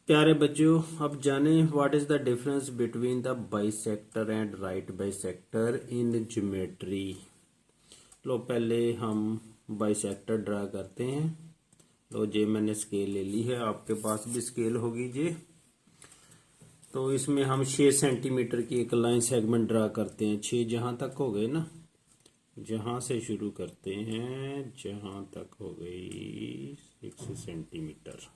प्यारे बच्चों, अब जाने what is the difference between the bisector and right bisector in geometry. लो पहले हम बाइसेक्टर ड्रा करते हैं। लो जे मैंने स्केल ले ली है, आपके पास भी स्केल होगी जे। तो इसमें हम 6 सेंटीमीटर की एक लाइन सेगमेंट ड्रा करते हैं। 6 जहां तक हो गए ना, जहां से शुरू करते हैं जहां तक हो गई 6 सेंटीमीटर।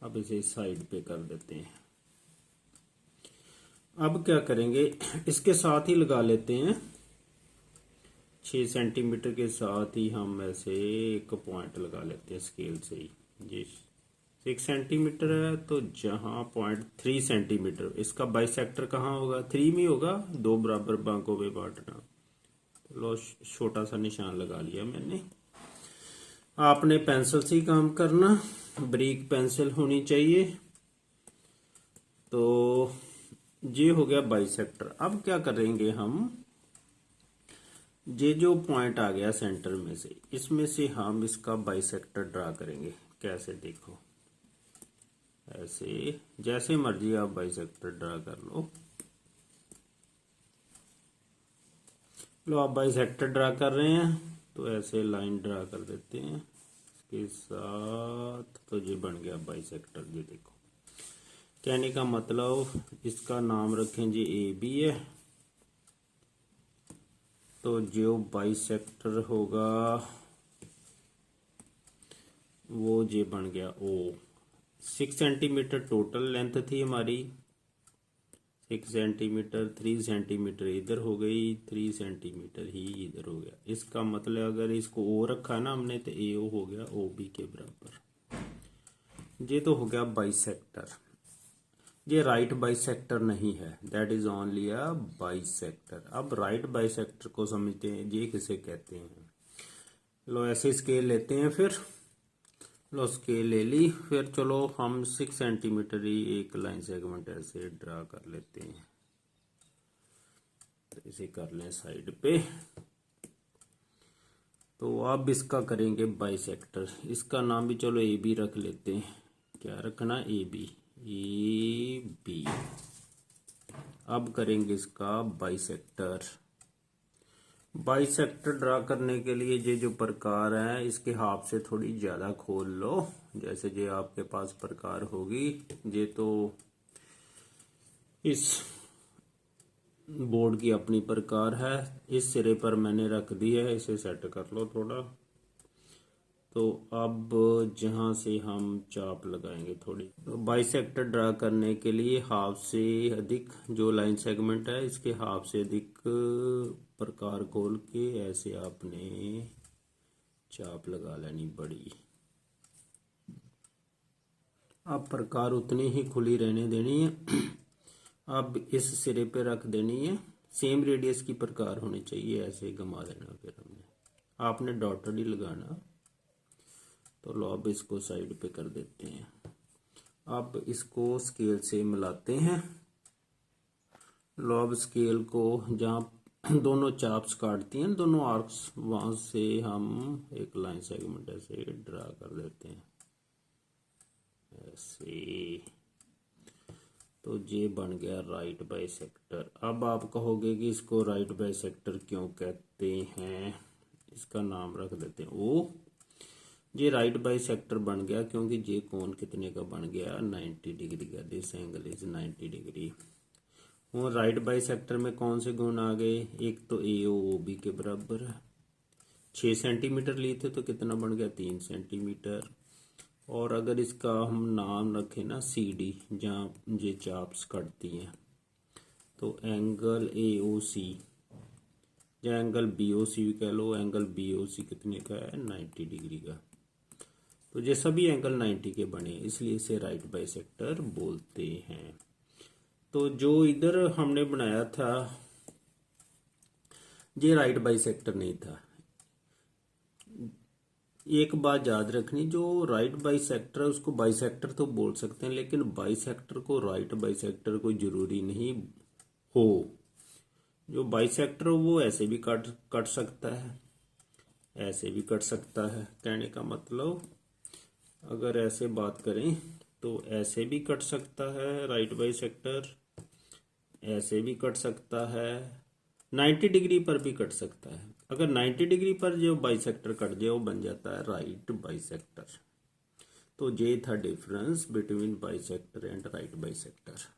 अब इसे साइड पे कर देते हैं। अब क्या करेंगे, इसके साथ ही लगा लेते हैं। 6 सेंटीमीटर के साथ ही हम ऐसे एक पॉइंट लगा लेते हैं स्केल से ही। जी 6 सेंटीमीटर है तो जहां पॉइंट 3 सेंटीमीटर, इसका बाइसेक्टर कहाँ होगा? 3 में होगा। 2 बराबर बांकों पे बांटना। तो लो छोटा सा निशान लगा लिया मैंने। आपने पेंसिल से ही काम करना, ब्रीक पेंसिल होनी चाहिए। तो ये हो गया बाइसेक्टर। अब क्या करेंगे हम, ये जो पॉइंट आ गया सेंटर में से, इसमें से हम इसका बाइसेक्टर ड्रा करेंगे। कैसे? देखो ऐसे, जैसे मर्जी आप बाइसेक्टर ड्रा कर लो। लो आप बाइसेक्टर ड्रा कर रहे हैं तो ऐसे लाइन ड्रा कर देते हैं इसके साथ। तो ये बन गया बाइसेक्टर। ये देखो, कहने का मतलब इसका नाम रखें जी ए बी है। तो जो बाइसेक्टर होगा वो ये बन गया ओ। 6 सेंटीमीटर टोटल लेंथ थी हमारी। 6 सेंटीमीटर, 3 सेंटीमीटर इधर हो गई, 3 सेंटीमीटर ही इधर हो गया। इसका मतलब अगर इसको ओ रखा ना हमने तो ए ओ हो गया ओ बी के बराबर। ये तो हो गया बाइसेक्टर। ये राइट बाइसेक्टर नहीं है, that is only a bisector. अब राइट बाइसेक्टर को समझते हैं, ये किसे कहते हैं। लो ऐसे स्केल लेते हैं, फिर लो स्केल ले ली, फिर चलो हम 6 सेंटीमीटर ही एक लाइन सेगमेंट ऐसे ड्रा कर लेते हैं। तो इसे कर लें साइड पे। तो अब इसका करेंगे बाइसेक्टर। इसका नाम भी चलो ए बी रख लेते हैं। क्या रखना? A B. A B. अब करेंगे इसका बाइसेक्टर। बाइसेक्टर ड्रा करने के लिए ये जो प्रकार है, इसके हाफ से थोड़ी ज्यादा खोल लो। जैसे ये आपके पास प्रकार होगी, ये तो इस बोर्ड की अपनी प्रकार है। इस सिरे पर मैंने रख दी है, इसे सेट कर लो थोड़ा। तो अब जहां से हम चाप लगाएंगे थोड़ी, तो बाइसेक्टर ड्रा करने के लिए हाफ से अधिक जो लाइन सेगमेंट है, इसके हाफ से अधिक प्रकार खोल के ऐसे आपने चाप लगा लेनी बड़ी। अब प्रकार उतनी ही खुली रहने देनी है। अब इस सिरे पे रख देनी है। सेम रेडियस की प्रकार होनी चाहिए, ऐसे घुमा देना। फिर हमने आपने डॉटेड ही लगाना। तो लो अब इसको साइड पे कर देते हैं। अब इसको स्केल से मिलाते हैं। लो अब स्केल को जहाँ दोनों चाप्स काटती हैं, दोनों आर्क्स, वहां से हम एक लाइन सेगमेंट ऐसे ड्रा कर देते हैं ऐसे। तो ये बन गया राइट बाइसेक्टर। अब आप कहोगे कि इसको राइट बाइसेक्टर क्यों कहते हैं, इसका नाम रख देते हैं ओ। ये राइट बाइसेक्टर बन गया क्योंकि ये कोण कितने का बन गया? 90 डिग्री का। This angle is 90 degree. और राइट बाइसेक्टर में कौन से गुण आ गए? एक तो ए ओ बी के बराबर है। 6 सेंटीमीटर लिए थे तो कितना बन गया? 3 सेंटीमीटर। और अगर इसका हम नाम रखें ना सी डी, जहाँ ये चाप्स कटती हैं, तो एंगल ए ओ सी या एंगल बी ओ सी भी कह लो। एंगल बी ओ सी कितने का है? 90 डिग्री का। तो ये सभी एंगल 90 के बने, इसलिए इसे राइट बाइसेक्टर बोलते हैं। तो जो इधर हमने बनाया था ये राइट बाइसेक्टर नहीं था। एक बात याद रखनी, जो राइट बाइसेक्टर है उसको बाइसेक्टर तो बोल सकते हैं, लेकिन बाइसेक्टर को राइट बाइसेक्टर कोई जरूरी नहीं हो। जो बाइसेक्टर हो वो ऐसे भी कट सकता है, ऐसे भी कट सकता है। कहने का मतलब, अगर ऐसे बात करें तो ऐसे भी कट सकता है राइट बाइसेक्टर, ऐसे भी कट सकता है, 90 डिग्री पर भी कट सकता है। अगर 90 डिग्री पर जो बाइसेक्टर कट जाए वो बन जाता है राइट बाइसेक्टर। तो ये था difference between bisector and right bisector.